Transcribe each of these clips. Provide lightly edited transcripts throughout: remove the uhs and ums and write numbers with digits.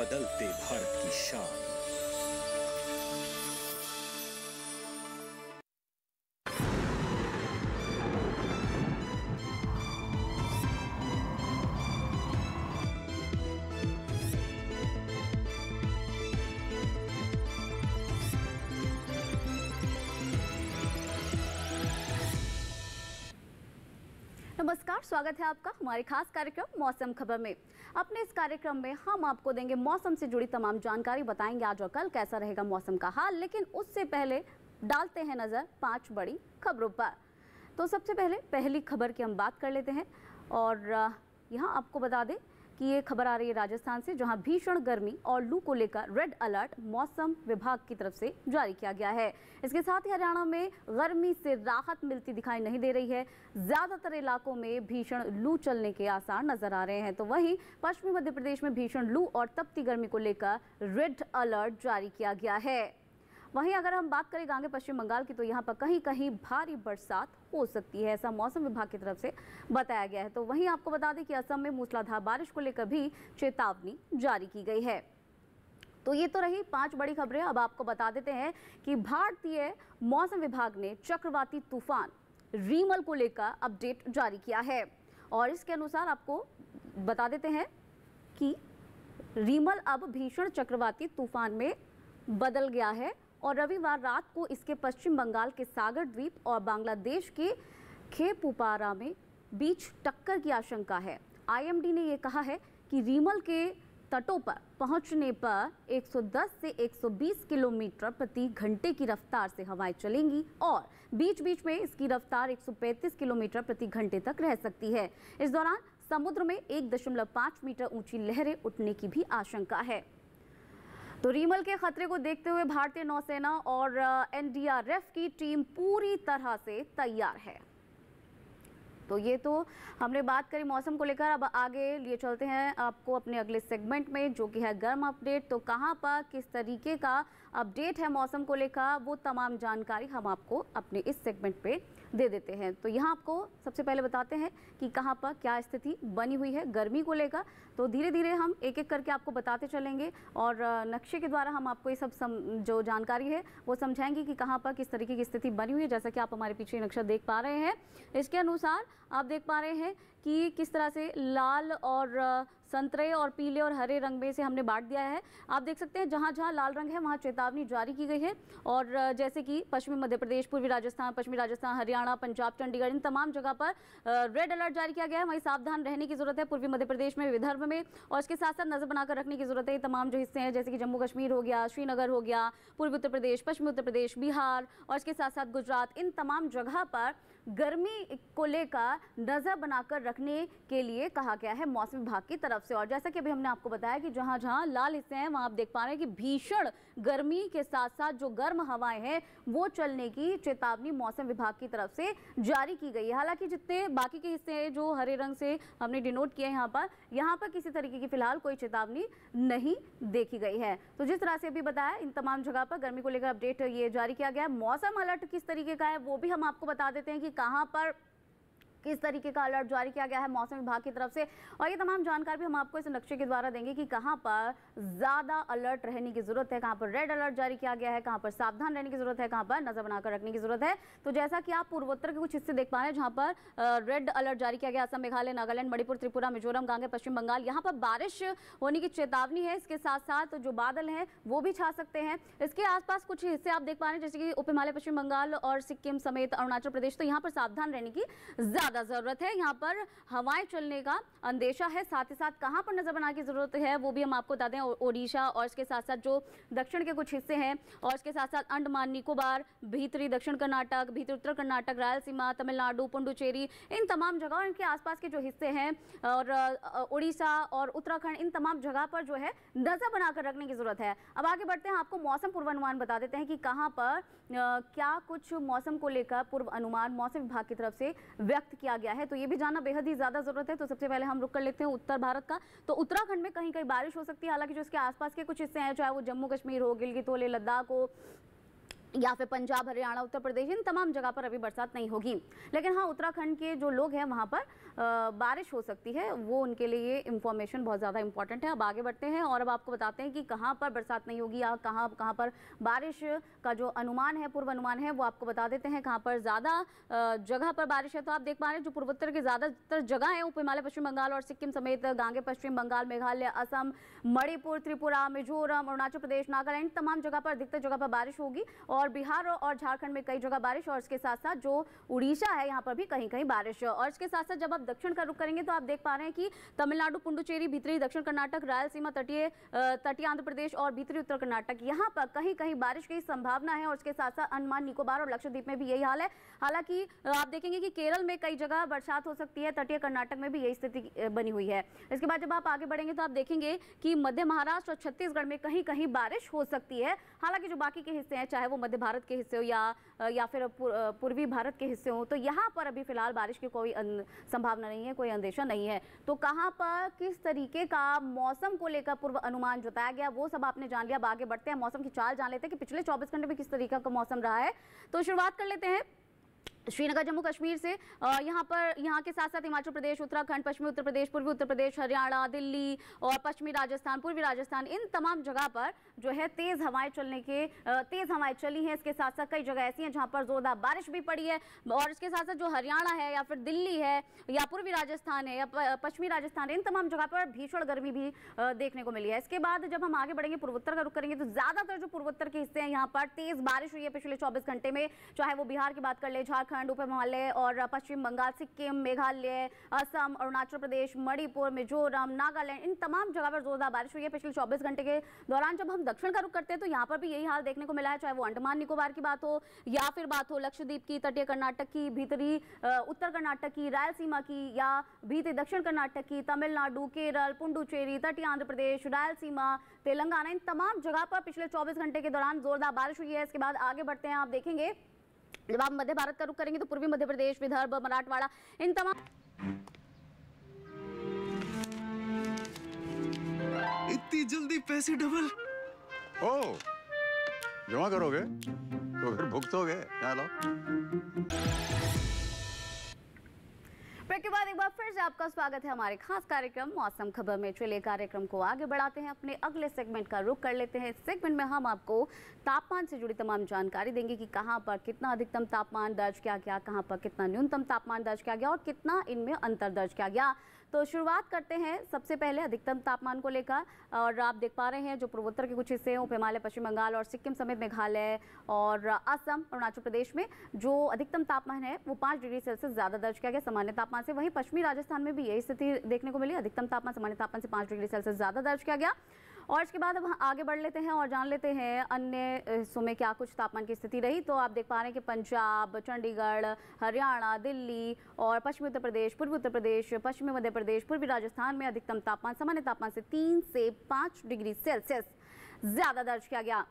बदलते भारत की शान। नमस्कार, स्वागत है आपका हमारे खास कार्यक्रम मौसम खबर में। अपने इस कार्यक्रम में हम आपको देंगे मौसम से जुड़ी तमाम जानकारी, बताएंगे आज और कल कैसा रहेगा मौसम का हाल। लेकिन उससे पहले डालते हैं नजर 5 बड़ी खबरों पर। तो सबसे पहले पहली खबर की हम बात कर लेते हैं और यहाँ आपको बता दें कि ये खबर आ रही है राजस्थान से, जहां भीषण गर्मी और लू को लेकर रेड अलर्ट मौसम विभाग की तरफ से जारी किया गया है। इसके साथ ही हरियाणा में गर्मी से राहत मिलती दिखाई नहीं दे रही है। ज्यादातर इलाकों में भीषण लू चलने के आसार नजर आ रहे हैं। तो वहीं पश्चिमी मध्य प्रदेश में भीषण लू और तपती गर्मी को लेकर रेड अलर्ट जारी किया गया है। वहीं अगर हम बात करें आगे पश्चिम बंगाल की, तो यहाँ पर कहीं कहीं भारी बरसात हो सकती है, ऐसा मौसम विभाग की तरफ से बताया गया है। तो वहीं आपको बता दें कि असम में मूसलाधार बारिश को लेकर भी चेतावनी जारी की गई है। तो ये तो रही 5 बड़ी खबरें। अब आपको बता देते हैं कि भारतीय मौसम विभाग ने चक्रवाती तूफान रीमल को लेकर अपडेट जारी किया है और इसके अनुसार आपको बता देते हैं कि रीमल अब भीषण चक्रवाती तूफान में बदल गया है और रविवार रात को इसके पश्चिम बंगाल के सागर द्वीप और बांग्लादेश के खेपुपारा में बीच टक्कर की आशंका है। आईएमडी ने यह कहा है कि रीमल के तटों पर पहुंचने पर 110 से 120 किलोमीटर प्रति घंटे की रफ्तार से हवाएं चलेंगी और बीच बीच में इसकी रफ्तार 135 किलोमीटर प्रति घंटे तक रह सकती है। इस दौरान समुद्र में 1.5 मीटर ऊंची लहरें उठने की भी आशंका है। तो रीमल के खतरे को देखते हुए भारतीय नौसेना और एनडीआरएफ की टीम पूरी तरह से तैयार है। तो ये तो हमने बात करी मौसम को लेकर। अब आगे लिए चलते हैं आपको अपने अगले सेगमेंट में, जो कि है गर्म अपडेट। तो कहां पर किस तरीके का अपडेट है मौसम को लेकर, वो तमाम जानकारी हम आपको अपने इस सेगमेंट पे दे देते हैं। तो यहाँ आपको सबसे पहले बताते हैं कि कहाँ पर क्या स्थिति बनी हुई है गर्मी को लेकर। तो धीरे धीरे हम एक एक करके आपको बताते चलेंगे और नक्शे के द्वारा हम आपको ये सब जो जानकारी है वो समझाएंगे कि कहाँ पर किस तरीके की स्थिति बनी हुई है। जैसा कि आप हमारे पीछे नक्शा देख पा रहे हैं, इसके अनुसार आप देख पा रहे हैं कि किस तरह से लाल और संतरे और पीले और हरे रंग में से हमने बांट दिया है। आप देख सकते हैं जहां जहां लाल रंग है वहां चेतावनी जारी की गई है और जैसे कि पश्चिमी मध्य प्रदेश, पूर्वी राजस्थान, पश्चिमी राजस्थान, हरियाणा, पंजाब, चंडीगढ़, इन तमाम जगह पर रेड अलर्ट जारी किया गया है। वहीं सावधान रहने की जरूरत है पूर्वी मध्य प्रदेश में, विदर्भ में, और इसके साथ साथ नजर बनाकर रखने की जरूरत है तमाम जो हिस्से हैं, जैसे कि जम्मू कश्मीर हो गया, श्रीनगर हो गया, पूर्वी उत्तर प्रदेश, पश्चिमी उत्तर प्रदेश, बिहार और इसके साथ साथ गुजरात, इन तमाम जगह पर गर्मी को लेकर नजर बनाकर रखने के लिए कहा गया है मौसम विभाग की तरफ से। और जैसा कि अभी हमने आपको बताया कि जहां जहां लाल हिस्से हैं वहां आप देख पा रहे हैं कि भीषण गर्मी के साथ साथ जो गर्म हवाएं हैं वो चलने की चेतावनी मौसम विभाग की तरफ से जारी की गई है। हालांकि जितने बाकी के हिस्से हैं जो हरे रंग से हमने डिनोट किए यहाँ पर किसी तरीके की फिलहाल कोई चेतावनी नहीं देखी गई है। तो जिस तरह से अभी बताया, इन तमाम जगह पर गर्मी को लेकर अपडेट ये जारी किया गया है। मौसम अलर्ट किस तरीके का है वो भी हम आपको बता देते हैं कि कहां पर किस तरीके का अलर्ट जारी किया गया है मौसम विभाग की तरफ से, और ये तमाम जानकारी भी हम आपको इस नक्शे के द्वारा देंगे कि कहां पर ज्यादा अलर्ट रहने की जरूरत है, कहां पर रेड अलर्ट जारी किया गया है, कहां पर सावधान रहने की जरूरत है, कहां पर नजर बनाकर रखने की जरूरत है। तो जैसा कि आप पूर्वोत्तर के कुछ हिस्से देख पा रहे हैं जहां पर रेड अलर्ट जारी किया गया, असम, मेघालय, नागालैंड, मणिपुर, त्रिपुरा, मिजोरम, गांगे, पश्चिम बंगाल, यहाँ पर बारिश होने की चेतावनी है। इसके साथ साथ जो बादल हैं वो भी छा सकते हैं। इसके आसपास कुछ हिस्से आप देख पा रहे हैं जैसे कि उप हिमालय, पश्चिम बंगाल और सिक्किम समेत अरुणाचल प्रदेश, तो यहाँ पर सावधान रहने की ज्यादा जरूरत है। यहाँ पर हवाएं चलने का अंदेशा है। साथ ही साथ कहां पर नजर बनाने की जरूरत है वो भी हम आपको बता दें, ओडिशा और इसके साथ साथ जो दक्षिण के कुछ हिस्से हैं और इसके साथ साथ अंडमान निकोबार, भीतरी दक्षिण कर्नाटक, भीतरी उत्तर कर्नाटक, रायलसीमा, तमिलनाडु, पुडुचेरी, इन तमाम जगह, इनके आसपास के जो हिस्से हैं और उड़ीसा और उत्तराखंड, इन तमाम जगह पर जो है नजर बनाकर रखने की जरूरत है। अब आगे बढ़ते हैं, आपको मौसम पूर्वानुमान बता देते हैं कि कहां पर क्या कुछ मौसम को लेकर पूर्व अनुमान मौसम विभाग की तरफ से व्यक्त किया गया है। तो ये भी जानना बेहद ही ज्यादा जरूरत है। तो सबसे पहले हम रुक कर लेते हैं उत्तर भारत का। तो उत्तराखंड में कहीं कहीं बारिश हो सकती है, हालांकि जो इसके आसपास के कुछ हिस्से हैं, चाहे वो जम्मू कश्मीर हो, गिलगित हो, लेह लद्दाख हो, या फिर पंजाब, हरियाणा, उत्तर प्रदेश, इन तमाम जगह पर अभी बरसात नहीं होगी। लेकिन हाँ, उत्तराखंड के जो लोग हैं वहाँ पर बारिश हो सकती है, वो उनके लिए इंफॉर्मेशन बहुत ज़्यादा इंपॉर्टेंट है। अब आगे बढ़ते हैं और अब आपको बताते हैं कि कहाँ पर बरसात नहीं होगी या कहाँ कहाँ पर बारिश का जो अनुमान है, पूर्व अनुमान है, वो आपको बता देते हैं कहाँ पर ज़्यादा जगह पर बारिश है। तो आप देख पा रहे हैं जो पूर्वोत्तर के ज़्यादातर जगह है, उप हिमालय, पश्चिम बंगाल और सिक्किम समेत गांगे पश्चिम बंगाल, मेघालय, असम, मणिपुर, त्रिपुरा, मिजोरम, अरुणाचल प्रदेश, नागालैंड, तमाम जगह पर अधिकतर जगह पर बारिश होगी। और बिहार और झारखंड में कई जगह बारिश, और इसके साथ साथ जो उड़ीसा है यहाँ पर भी कहीं कहीं बारिश। और इसके साथ साथ जब आप दक्षिण का रुख करेंगे तो आप देख पा रहे हैं कि तमिलनाडु, पुडुचेरी, भीतरी दक्षिण कर्नाटक, रायलसीमा, तटीय आंध्र प्रदेश और भीतरी उत्तर कर्नाटक, यहाँ पर कहीं कहीं बारिश की संभावना है। और इसके साथ साथ अंडमान निकोबार और लक्षद्वीप में भी यही हाल है। हालांकि आप देखेंगे कि केरल में कई जगह बरसात हो सकती है, तटीय कर्नाटक में भी यही स्थिति बनी हुई है। इसके बाद जब आप आगे बढ़ेंगे तो आप देखेंगे कि मध्य महाराष्ट्र और छत्तीसगढ़ में कहीं कहीं बारिश हो सकती है। हालांकि जो बाकी के हिस्से हैं, चाहे वो मध्य भारत के हिस्से हो या फिर पूर्वी भारत के हिस्से हो, तो यहाँ पर अभी फिलहाल बारिश की कोई संभावना नहीं है, कोई अंदेशा नहीं है। तो कहाँ पर किस तरीके का मौसम को लेकर पूर्व अनुमान जताया गया, वो सब आपने जान लिया। अब आगे बढ़ते हैं, मौसम की चाल जान लेते हैं कि पिछले 24 घंटे में किस तरीके का मौसम रहा है। तो शुरुआत कर लेते हैं श्रीनगर, जम्मू कश्मीर से। यहाँ के साथ साथ हिमाचल प्रदेश, उत्तराखंड, पश्चिमी उत्तर प्रदेश, पूर्वी उत्तर प्रदेश, हरियाणा, दिल्ली और पश्चिमी राजस्थान, पूर्वी राजस्थान, इन तमाम जगह पर जो है तेज हवाएं चली हैं। इसके साथ साथ कई जगह ऐसी हैं जहां पर जोरदार बारिश भी पड़ी है। और इसके साथ साथ जो हरियाणा है या फिर दिल्ली है या पूर्वी राजस्थान है या पश्चिमी राजस्थान, इन तमाम जगह पर भीषण गर्मी भी देखने को मिली है। इसके बाद जब हम आगे बढ़ेंगे, पूर्वोत्तर का रुख करेंगे, तो ज्यादातर जो पूर्वोत्तर के हिस्से हैं यहाँ पर तेज बारिश हुई है पिछले 24 घंटे में। चाहे वो बिहार की बात कर ले, झारखंड, उप हिमालय और पश्चिम बंगाल, सिक्किम, मेघालय, असम, अरुणाचल प्रदेश, मणिपुर, मिजोरम, नागालैंड, इन तमाम जगह पर जोरदार बारिश हुई है पिछले 24 घंटे के दौरान। जब हम दक्षिण का रुख करते हैं तो यहाँ पर भी यही हाल देखने को मिला है, चाहे वो अंडमान निकोबार की बात हो या फिर बात हो लक्षद्वीप की, तटीय कर्नाटक की, भीतरी उत्तर कर्नाटक की, रायलसीमा की या भीतरी दक्षिण कर्नाटक की, तमिलनाडु, केरल, पुडुचेरी, तटीय आंध्र प्रदेश, रायलसीमा, तेलंगाना, इन तमाम जगह पर पिछले 24 घंटे के दौरान जोरदार बारिश हुई है। इसके बाद आगे बढ़ते हैं, आप देखेंगे जब आप मध्य भारत का रुख करेंगे तो पूर्वी मध्य प्रदेश, विदर्भ, मराठवाड़ा, इन तमाम इतनी जल्दी पैसे डबल? ओ, जमा करोगे तो फिर भुगतोगे। यहाँ लो। ब्रेक के बाद एक बार फिर से आपका स्वागत है हमारे खास कार्यक्रम मौसम खबर में। चलिए कार्यक्रम को आगे बढ़ाते हैं, अपने अगले सेगमेंट का रुख कर लेते हैं। इस सेगमेंट में हम आपको तापमान से जुड़ी तमाम जानकारी देंगे कि कहां पर कितना अधिकतम तापमान दर्ज किया गया, कहां पर कितना न्यूनतम तापमान दर्ज किया गया और कितना इनमें अंतर दर्ज किया गया। तो शुरुआत करते हैं सबसे पहले अधिकतम तापमान को लेकर। और आप देख पा रहे हैं जो पूर्वोत्तर के कुछ हिस्से हैं, उप हिमालय, पश्चिम बंगाल और सिक्किम समेत मेघालय और असम, अरुणाचल प्रदेश में जो अधिकतम तापमान है वो 5 डिग्री सेल्सियस ज़्यादा दर्ज किया गया सामान्य तापमान से। वहीं पश्चिमी राजस्थान में भी यही स्थिति देखने को मिली, अधिकतम तापमान सामान्य तापमान से 5 डिग्री सेल्सियस ज़्यादा दर्ज किया गया। और इसके बाद अब आगे बढ़ लेते हैं और जान लेते हैं अन्य हिस्सों में क्या कुछ तापमान की स्थिति रही। तो आप देख पा रहे हैं कि पंजाब, चंडीगढ़, हरियाणा, दिल्ली और पश्चिमी उत्तर प्रदेश, पूर्वी उत्तर प्रदेश, पश्चिमी मध्य प्रदेश, पूर्वी राजस्थान में अधिकतम तापमान सामान्य तापमान से 3 से 5 डिग्री सेल्सियस ज़्यादा दर्ज किया गया।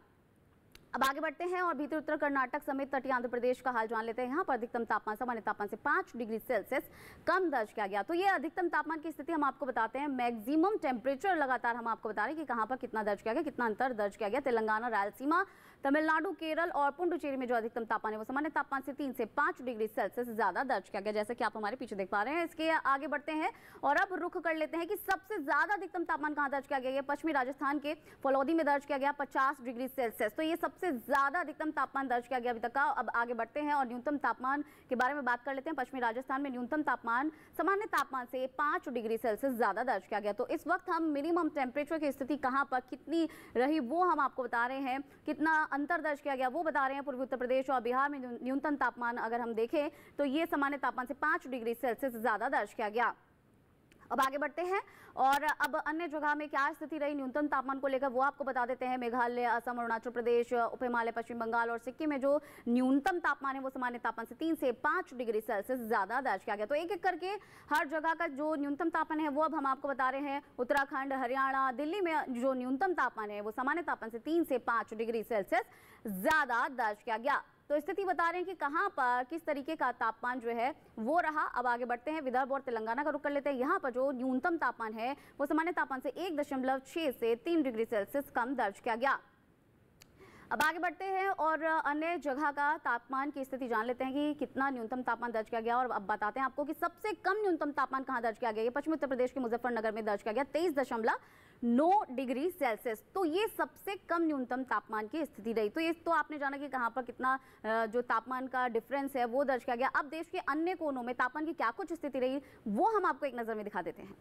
अब आगे बढ़ते हैं और भीतर उत्तर कर्नाटक समेत तटीय आंध्र प्रदेश का हाल जान लेते हैं। यहाँ पर अधिकतम तापमान सामान्य तापमान से 5 डिग्री सेल्सियस कम दर्ज किया गया। तो ये अधिकतम तापमान की स्थिति हम आपको बताते हैं। मैक्सिमम टेम्परेचर लगातार हम आपको बता रहे हैं कि कहाँ पर कितना दर्ज किया गया, कितना अंतर दर्ज किया गया। तेलंगाना, रायलसीमा, तमिलनाडु, केरल और पुडुचेरी में जो अधिकतम तापमान है वो सामान्य तापमान से 3 से 5 डिग्री सेल्सियस ज्यादा दर्ज किया गया, जैसा कि आप हमारे पीछे देख पा रहे हैं। इसके आगे बढ़ते हैं और अब रुख कर लेते हैं कि सबसे ज्यादा अधिकतम तापमान कहाँ दर्ज किया गया। ये पश्चिमी राजस्थान के फलौदी में दर्ज किया गया 50 डिग्री सेल्सियस। तो ये सबसे ज्यादा अधिकतम तापमान दर्ज किया गया अभी तक का। अब आगे बढ़ते हैं और न्यूनतम तापमान के बारे में बात कर लेते हैं। पश्चिमी राजस्थान में न्यूनतम तापमान सामान्य तापमान से 5 डिग्री सेल्सियस ज्यादा दर्ज किया गया। तो इस वक्त हम मिनिमम टेम्परेचर की स्थिति कहां पर कितनी रही वो हम आपको बता रहे हैं, कितना अंतर दर्ज किया गया वो बता रहे हैं। पूर्वी उत्तर प्रदेश और बिहार में न्यूनतम तापमान अगर हम देखें तो ये सामान्य तापमान से 5 डिग्री सेल्सियस ज्यादा दर्ज किया गया। अब आगे बढ़ते हैं और अब अन्य जगह में क्या स्थिति रही न्यूनतम तापमान को लेकर वो आपको बता देते हैं। मेघालय, असम, अरुणाचल प्रदेश, उप हिमालय, पश्चिम बंगाल और सिक्किम में जो न्यूनतम तापमान है वो सामान्य तापमान से 3 से 5 डिग्री सेल्सियस ज्यादा दर्ज किया गया। तो एक एक करके हर जगह का जो न्यूनतम तापमान है वो अब हम आपको बता रहे हैं। उत्तराखंड, हरियाणा, दिल्ली में जो न्यूनतम तापमान है वो सामान्य तापमान से 3 से 5 डिग्री सेल्सियस ज्यादा दर्ज किया गया। तो स्थिति बता रहे हैं कि कहां पर किस तरीके का तापमान जो है वो रहा। अब आगे बढ़ते हैं, विदर्भ और तेलंगाना का रुख कर लेते हैं। यहाँ पर जो न्यूनतम तापमान है वो सामान्य तापमान से 1.6 से 3 डिग्री सेल्सियस कम दर्ज किया गया। अब आगे बढ़ते हैं और अन्य जगह का तापमान की स्थिति जान लेते हैं कि कितना न्यूनतम तापमान दर्ज किया गया। और अब बताते हैं आपको कि सबसे कम न्यूनतम तापमान कहां दर्ज किया गया। ये पश्चिमी उत्तर प्रदेश के मुजफ्फरनगर में दर्ज किया गया 23.9 डिग्री सेल्सियस। तो ये सबसे कम न्यूनतम तापमान की स्थिति रही। तो ये तो आपने जाना कि कहां पर कितना जो तापमान का डिफरेंस है वो दर्ज किया गया। अब देश के अन्य कोनों में तापमान की क्या कुछ स्थिति रही वो हम आपको एक नजर में दिखा देते हैं।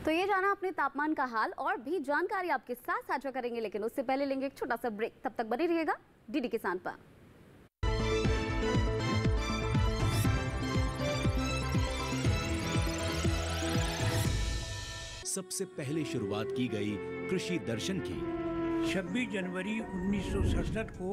तो ये जाना अपने तापमान का हाल और भी जानकारी आपके साथ साझा करेंगे, लेकिन उससे पहले लेंगे एक छोटा सा ब्रेक। तब तक बने रहिएगा डीडी किसान पर। सबसे पहले शुरुआत की गई कृषि दर्शन की 26 जनवरी 1967 को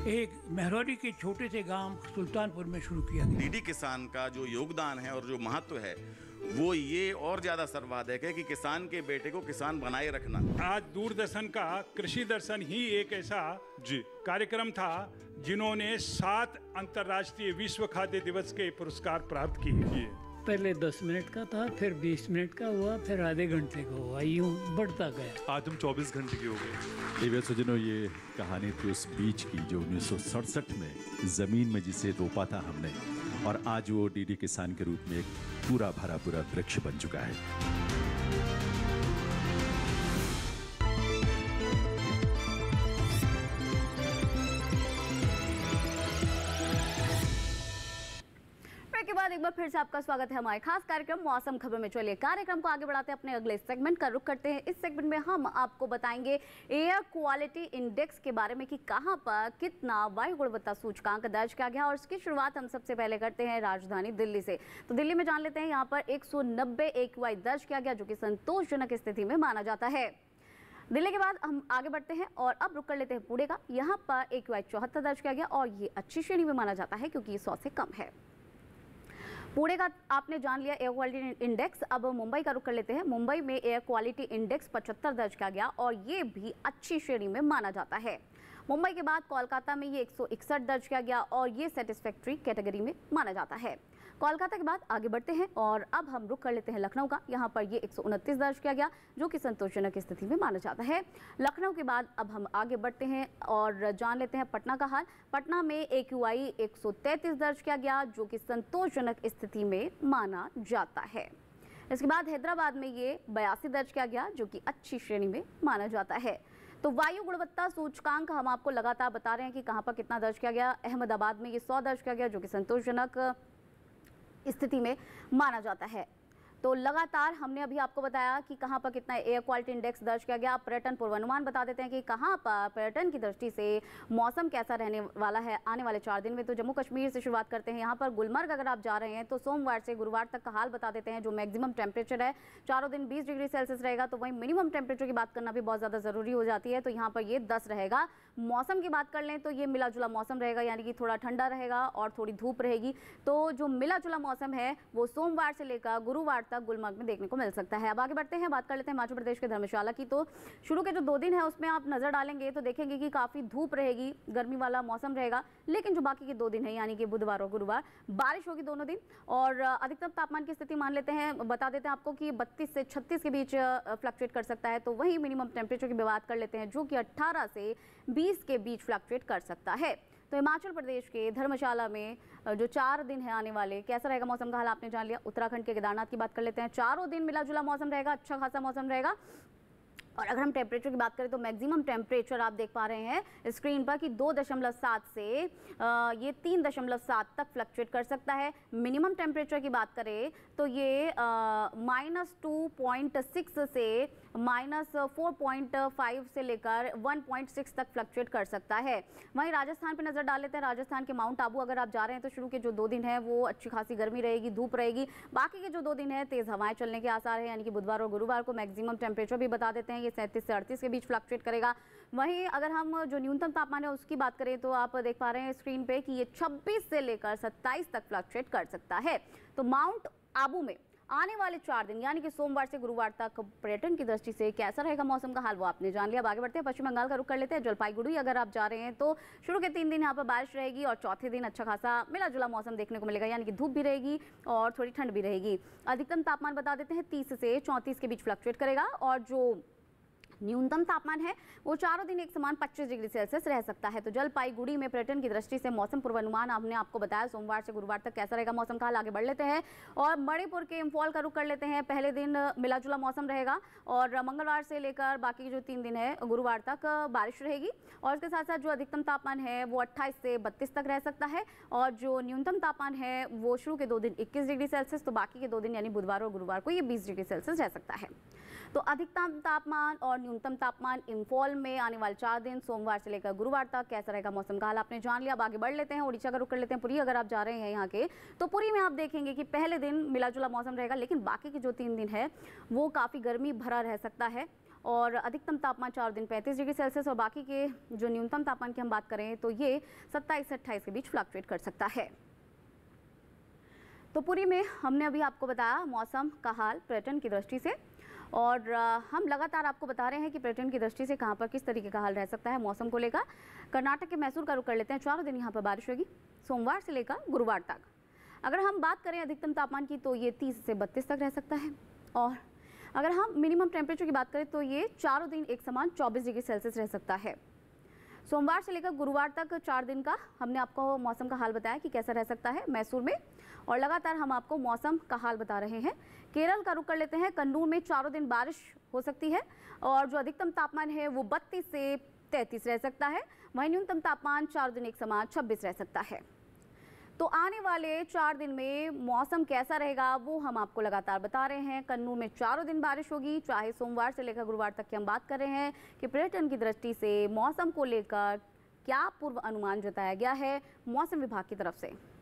एक महरौली के छोटे से गांव सुल्तानपुर में शुरू किया गया। डीडी किसान का जो योगदान है और जो महत्व है वो ये और ज्यादा सर्वाधिक है कि किसान के बेटे को किसान बनाए रखना। आज दूरदर्शन का कृषि दर्शन ही एक ऐसा कार्यक्रम था जिन्होंने 7 अंतर्राष्ट्रीय विश्व खाद्य दिवस के पुरस्कार प्राप्त किए। पहले 10 मिनट का था, फिर 20 मिनट का हुआ, फिर आधे घंटे का हुआ, यूं बढ़ता गया। आज हम 24 घंटे के हो गए। दिव्य सज्जनों, ये कहानी थी उस बीज की जो 1967 में जमीन में जिसे रोपा था हमने, और आज वो डीडी किसान के रूप में एक पूरा भरा पूरा वृक्ष बन चुका है। के बाद एक बार फिर से आपका स्वागत है हमारे खास कार्यक्रम मौसम खबर में। चलिए कार्यक्रम को आगे बढ़ाते हैं, अपने अगले सेगमेंट का रुख करते हैं। इस सेगमेंट में हम आपको बताएंगे एयर क्वालिटी इंडेक्स के बारे में कि कहां पर कितना वायु गुणवत्ता सूचकांक दर्ज किया गया। और इसकी शुरुआत हम सबसे पहले करते हैं राजधानी दिल्ली से। तो दिल्ली में जान लेते हैं यहाँ पर 190 AQI दर्ज किया गया, जो कि संतोषजनक स्थिति में माना जाता है। दिल्ली के बाद हम आगे बढ़ते हैं और अब रुक कर लेते हैं पुणे का। यहाँ पर AQI 74 दर्ज किया गया और ये अच्छी श्रेणी में माना जाता है क्योंकि ये 100 से कम है। पुणे का आपने जान लिया एयर क्वालिटी इंडेक्स। अब मुंबई का रुख कर लेते हैं। मुंबई में एयर क्वालिटी इंडेक्स 75 दर्ज किया गया और ये भी अच्छी श्रेणी में माना जाता है। मुंबई के बाद कोलकाता में ये 161 दर्ज किया गया और ये सेटिस्फैक्ट्री कैटेगरी में माना जाता है। कोलकाता के बाद आगे बढ़ते हैं और अब हम रुख कर लेते हैं लखनऊ का। यहाँ पर ये 129 दर्ज किया गया, जो कि संतोषजनक स्थिति में माना जाता है। लखनऊ के बाद अब हम आगे बढ़ते हैं और जान लेते हैं पटना का हाल। पटना में AQI 133 दर्ज किया गया, जो कि संतोषजनक स्थिति में माना जाता है। इसके बाद हैदराबाद में ये 82 दर्ज किया गया, जो कि अच्छी श्रेणी में माना जाता है। तो वायु गुणवत्ता सूचकांक हम आपको लगातार बता रहे हैं कि कहाँ पर कितना दर्ज किया गया। अहमदाबाद में ये 100 दर्ज किया गया, जो कि संतोषजनक स्थिति में माना जाता है। तो लगातार हमने अभी आपको बताया कि कहां पर कितना एयर क्वालिटी इंडेक्स दर्ज किया गया। पर्यटन पूर्वानुमान बता देते हैं कि कहां पर पर्यटन की दृष्टि से मौसम कैसा रहने वाला है आने वाले 4 दिन में। तो जम्मू कश्मीर से शुरुआत करते हैं। यहां पर गुलमर्ग अगर आप जा रहे हैं तो सोमवार से गुरुवार तक का हाल बता देते हैं। जो मैक्सिमम टेम्परेचर है चारों दिन 20 डिग्री सेल्सियस रहेगा। तो वहीं मिनिमम टेम्परेचर की बात करना भी बहुत ज़्यादा ज़रूरी हो जाती है। तो यहाँ पर ये 10 रहेगा। मौसम की बात कर लें तो ये मिला जुला मौसम रहेगा, यानी कि थोड़ा ठंडा रहेगा और थोड़ी धूप रहेगी। तो जो मिला जुला मौसम है वो सोमवार से लेकर गुरुवार तक गुलमर्ग में देखने को मिल सकता है। अब आगे बढ़ते हैं, बात कर लेते हैं हिमाचल प्रदेश के धर्मशाला की। तो शुरू के जो 2 दिन है उसमें आप नजर डालेंगे तो देखेंगे कि काफ़ी धूप रहेगी, गर्मी वाला मौसम रहेगा। लेकिन जो बाकी के 2 दिन है यानी कि बुधवार और गुरुवार बारिश होगी दोनों दिन। और अधिकतम तापमान की स्थिति मान लेते हैं, बता देते हैं आपको कि 32 से 36 के बीच फ्लक्चुएट कर सकता है। तो वही मिनिमम टेम्परेचर की बात कर लेते हैं, जो कि 18 से 20 के बीच फ्लक्चुएट कर सकता है। तो हिमाचल प्रदेश के धर्मशाला में जो 4 दिन है आने वाले, कैसा रहेगा मौसम का हाल आपने जान लिया। उत्तराखंड के केदारनाथ की बात कर लेते हैं। चारों दिन मिला जुला मौसम रहेगा, अच्छा खासा मौसम रहेगा। और अगर हम टेम्परेचर की बात करें तो मैक्सिमम टेम्परेचर आप देख पा रहे हैं स्क्रीन पर कि 2.7 से ये 3.7 तक फ्लक्चुएट कर सकता है। मिनिमम टेम्परेचर की बात करें तो ये -2.6 से -4.5 से लेकर 1.6 तक फ्लक्चुएट कर सकता है। वहीं राजस्थान पे नज़र डाल लेते हैं। राजस्थान के माउंट आबू अगर आप जा रहे हैं तो शुरू के जो 2 दिन है वो अच्छी खासी गर्मी रहेगी, धूप रहेगी। बाकी के जो 2 दिन है तेज़ हवाएं चलने के आसार है, यानी कि बुधवार और गुरुवार को। मैक्सिमम टेम्परेचर भी बता देते हैं, ये 37 से 38 के बीच फ्लक्चुएट करेगा। वहीं अगर हम जो न्यूनतम तापमान है उसकी बात करें तो आप देख पा रहे हैं स्क्रीन पे कि ये 26 से लेकर 27 तक फ्लक्चुएट कर सकता है। तो माउंट आबू में आने वाले 4 दिन यानी कि सोमवार से गुरुवार तक पर्यटन की दृष्टि से कैसा रहेगा मौसम का हाल वो आपने जान लिया। अब आगे बढ़ते हैं, पश्चिम बंगाल का रुख कर लेते हैं। जलपाईगुड़ी अगर आप जा रहे हैं तो शुरू के 3 दिन यहाँ पर बारिश रहेगी और चौथे दिन अच्छा खासा मिला जुला मौसम देखने को मिलेगा, यानी कि धूप भी रहेगी और थोड़ी ठंड भी रहेगी। अधिकतम तापमान बता देते हैं 30 से 34 के बीच फ्लक्चुएट करेगा और जो न्यूनतम तापमान है वो चारों दिन एक समान 25 डिग्री सेल्सियस रह सकता है। तो जलपाईगुड़ी में पर्यटन की दृष्टि से मौसम पूर्वानुमान हमने आपको बताया सोमवार से गुरुवार तक कैसा रहेगा मौसम का हाल। आगे बढ़ लेते हैं और मणिपुर के इम्फॉल का रुख कर लेते हैं। पहले दिन मिला जुला मौसम रहेगा और मंगलवार से लेकर बाकी के जो 3 दिन है गुरुवार तक बारिश रहेगी और इसके साथ साथ जो अधिकतम तापमान है वो 28 से 32 तक रह सकता है और जो न्यूनतम तापमान है वो शुरू के 2 दिन 21 डिग्री सेल्सियस, तो बाकी के 2 दिन यानी बुधवार और गुरुवार को ये 20 डिग्री सेल्सियस रह सकता है। तो अधिकतम तापमान और न्यूनतम तापमान इम्फॉल में आने वाले 4 दिन सोमवार से लेकर गुरुवार तक कैसा रहेगा मौसम का हाल आपने जान लिया। अब आगे बढ़ लेते हैं, उड़ीसा का रुख कर लेते हैं। पुरी अगर आप जा रहे हैं यहाँ के तो पुरी में आप देखेंगे कि पहले दिन मिला जुला मौसम रहेगा, लेकिन बाकी के जो 3 दिन है वो काफ़ी गर्मी भरा रह सकता है और अधिकतम तापमान 4 दिन 35 डिग्री सेल्सियस और बाकी के जो न्यूनतम तापमान की हम बात करें तो ये 27 से 28 के बीच फ्लक्चुएट कर सकता है। तो पुरी में हमने अभी आपको बताया मौसम का हाल पर्यटन की दृष्टि से और हम लगातार आपको बता रहे हैं कि पर्यटन की दृष्टि से कहां पर किस तरीके का हाल रह सकता है मौसम को लेकर। कर्नाटक के मैसूर का रुख कर लेते हैं। 4 दिन यहां पर बारिश होगी सोमवार से लेकर गुरुवार तक। अगर हम बात करें अधिकतम तापमान की तो ये 30 से 32 तक रह सकता है और अगर हम मिनिमम टेम्परेचर की बात करें तो ये चारों दिन एक समान 24 डिग्री सेल्सियस रह सकता है। सोमवार से लेकर गुरुवार तक 4 दिन का हमने आपको मौसम का हाल बताया कि कैसा रह सकता है मैसूर में और लगातार हम आपको मौसम का हाल बता रहे हैं। केरल का रुख कर लेते हैं। कन्नूर में 4 दिन बारिश हो सकती है और जो अधिकतम तापमान है वो 32 से 33 रह सकता है। वहीं न्यूनतम तापमान 4 दिन एक समान 26 रह सकता है। तो आने वाले 4 दिन में मौसम कैसा रहेगा वो हम आपको लगातार बता रहे हैं। कन्नूर में 4 दिन बारिश होगी, चाहे सोमवार से लेकर गुरुवार तक की हम बात कर रहे हैं कि पर्यटन की दृष्टि से मौसम को लेकर क्या पूर्व अनुमान जताया गया है मौसम विभाग की तरफ से।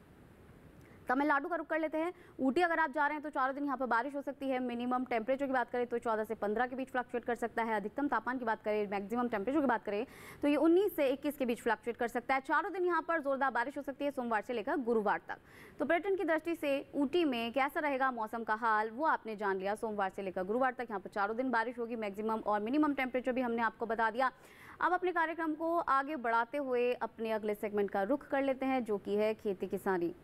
तमिलनाडु का रुख कर लेते हैं। ऊटी अगर आप जा रहे हैं तो 4 दिन यहाँ पर बारिश हो सकती है। मिनिमम टेम्परेचर की बात करें तो 14 से 15 के बीच फ्लक्चुएट कर सकता है। अधिकतम तापमान की बात करें, मैक्सिमम टेम्परेचर की बात करें तो ये 19 से 21 के बीच फ्लक्चुएट कर सकता है। 4 दिन यहाँ पर जोरदार बारिश हो सकती है सोमवार से लेकर गुरुवार तक। तो पर्यटन की दृष्टि से ऊटी में कैसा रहेगा मौसम का हाल वो आपने जान लिया। सोमवार से लेकर गुरुवार तक यहाँ पर 4 दिन बारिश होगी। मैक्सिमम और मिनिमम टेम्परेचर भी हमने आपको बता दिया। अब अपने कार्यक्रम को आगे बढ़ाते हुए अपने अगले सेगमेंट का रुख कर लेते हैं जो कि है खेती किसानी।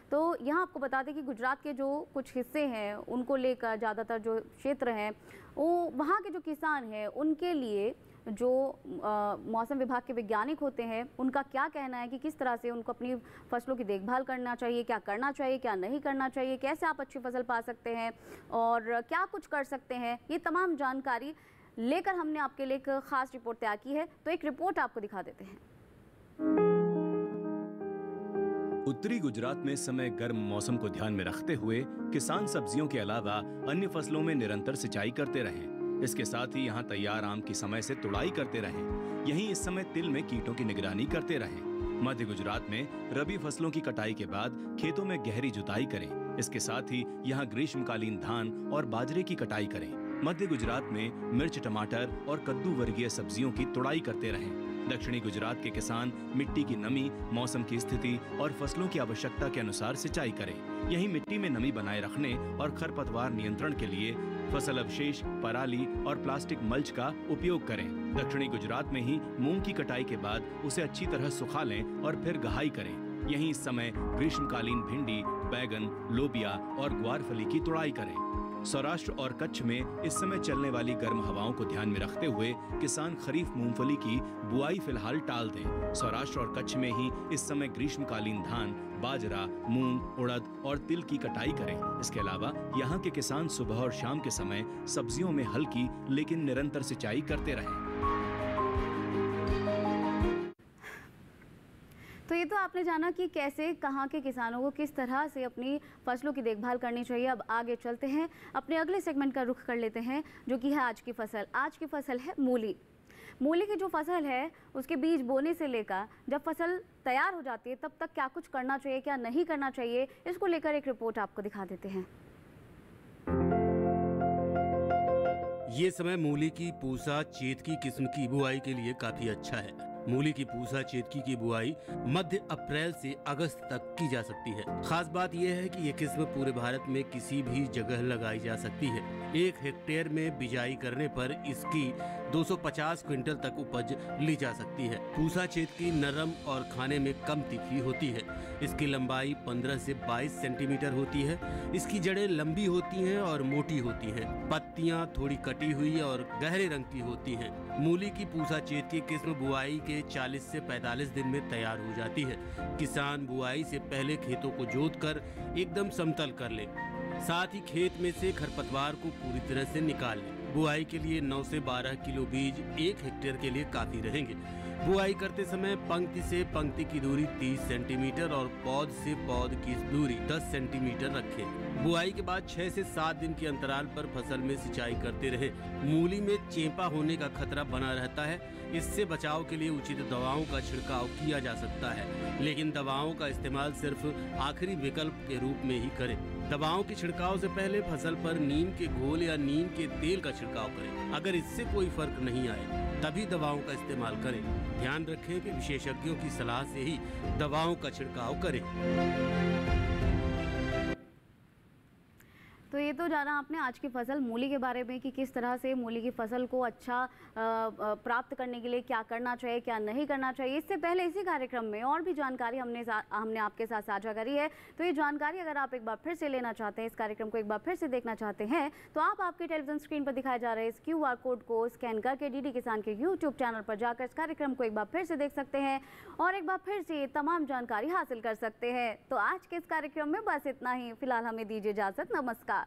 तो यहाँ आपको बता दें कि गुजरात के जो कुछ हिस्से हैं उनको लेकर ज़्यादातर जो क्षेत्र हैं वो वहाँ के जो किसान हैं उनके लिए जो मौसम विभाग के वैज्ञानिक होते हैं उनका क्या कहना है कि किस तरह से उनको अपनी फसलों की देखभाल करना चाहिए, क्या करना चाहिए, क्या नहीं करना चाहिए, कैसे आप अच्छी फसल पा सकते हैं और क्या कुछ कर सकते हैं, ये तमाम जानकारी लेकर हमने आपके लिए एक ख़ास रिपोर्ट तैयार की है। तो एक रिपोर्ट आपको दिखा देते हैं। उत्तरी गुजरात में इस समय गर्म मौसम को ध्यान में रखते हुए किसान सब्जियों के अलावा अन्य फसलों में निरंतर सिंचाई करते रहें। इसके साथ ही यहाँ तैयार आम की समय से तुड़ाई करते रहें। यहीं इस समय तिल में कीटों की निगरानी करते रहें। मध्य गुजरात में रबी फसलों की कटाई के बाद खेतों में गहरी जुताई करें। इसके साथ ही यहाँ ग्रीष्मकालीन धान और बाजरे की कटाई करें। मध्य गुजरात में मिर्च, टमाटर और कद्दू वर्गीय सब्जियों की तुड़ाई करते रहें। दक्षिणी गुजरात के किसान मिट्टी की नमी, मौसम की स्थिति और फसलों की आवश्यकता के अनुसार सिंचाई करें। यहीं मिट्टी में नमी बनाए रखने और खरपतवार नियंत्रण के लिए फसल अवशेष, पराली और प्लास्टिक मल्च का उपयोग करें। दक्षिणी गुजरात में ही मूंग की कटाई के बाद उसे अच्छी तरह सुखा लें और फिर गहाई करें। यहीं इस समय ग्रीष्मकालीन भिंडी, बैगन, लोबिया और ग्वारफली की तुड़ाई करें। सौराष्ट्र और कच्छ में इस समय चलने वाली गर्म हवाओं को ध्यान में रखते हुए किसान खरीफ मूंगफली की बुआई फिलहाल टाल दें। सौराष्ट्र और कच्छ में ही इस समय ग्रीष्मकालीन धान, बाजरा, मूंग, उड़द और तिल की कटाई करें। इसके अलावा यहाँ के किसान सुबह और शाम के समय सब्जियों में हल्की लेकिन निरंतर सिंचाई करते रहें। तो ये तो आपने जाना कि कैसे कहाँ के किसानों को किस तरह से अपनी फसलों की देखभाल करनी चाहिए। अब आगे चलते हैं, अपने अगले सेगमेंट का रुख कर लेते हैं, जो कि है आज की फसल। आज की फसल है मूली। मूली की जो फसल है उसके बीज बोने से लेकर जब फसल तैयार हो जाती है तब तक क्या कुछ करना चाहिए, क्या नहीं करना चाहिए, इसको लेकर एक रिपोर्ट आपको दिखा देते हैं। ये समय मूली की पूसा चेतकी किस्म की बुआई के लिए काफी अच्छा है। मूली की पूसा चेतकी की बुआई मध्य अप्रैल से अगस्त तक की जा सकती है। खास बात यह है कि ये किस्म पूरे भारत में किसी भी जगह लगाई जा सकती है। 1 हेक्टेयर में बिजाई करने पर इसकी 250 क्विंटल तक उपज ली जा सकती है। पूसा चेतकी नरम और खाने में कम तीखी होती है। इसकी लंबाई 15 से 22 सेंटीमीटर होती है। इसकी जड़ें लंबी होती हैं और मोटी होती हैं। पत्तियां थोड़ी कटी हुई और गहरे रंग की होती हैं। मूली की पूसा चेतकी किस्म बुआई के 40 से 45 दिन में तैयार हो जाती है। किसान बुआई से पहले खेतों को जोतकर एकदम समतल कर ले, साथ ही खेत में से खरपतवार को पूरी तरह से निकाल ले। बुआई के लिए 9 से 12 किलो बीज 1 हेक्टेयर के लिए काफी रहेंगे। बुआई करते समय पंक्ति से पंक्ति की दूरी 30 सेंटीमीटर और पौध से पौध की दूरी 10 सेंटीमीटर रखें। बुआई के बाद 6 से 7 दिन के अंतराल पर फसल में सिंचाई करते रहें। मूली में चेपा होने का खतरा बना रहता है। इससे बचाव के लिए उचित दवाओं का छिड़काव किया जा सकता है, लेकिन दवाओं का इस्तेमाल सिर्फ आखिरी विकल्प के रूप में ही करें। दवाओं के छिड़काव से पहले फसल पर नीम के घोल या नीम के तेल का छिड़काव करें। अगर इससे कोई फर्क नहीं आए तभी दवाओं का इस्तेमाल करें। ध्यान रखें कि विशेषज्ञों की सलाह से ही दवाओं का छिड़काव करें। तो ये तो जाना आपने आज की फसल मूली के बारे में कि किस तरह से मूली की फसल को अच्छा प्राप्त करने के लिए क्या करना चाहिए, क्या नहीं करना चाहिए। इससे पहले इसी कार्यक्रम में और भी जानकारी हमने आपके साथ साझा करी है। तो ये जानकारी अगर आप एक बार फिर से लेना चाहते हैं, इस कार्यक्रम को एक बार फिर से देखना चाहते हैं, तो आप आपके टेलीविजन स्क्रीन पर दिखाए जा रहे इस QR कोड को स्कैन करके डीडी किसान के YouTube चैनल पर जाकर इस कार्यक्रम को एक बार फिर से देख सकते हैं और एक बार फिर से ये तमाम जानकारी हासिल कर सकते हैं। तो आज के इस कार्यक्रम में बस इतना ही। फिलहाल हमें दीजिए इजाजत। नमस्कार।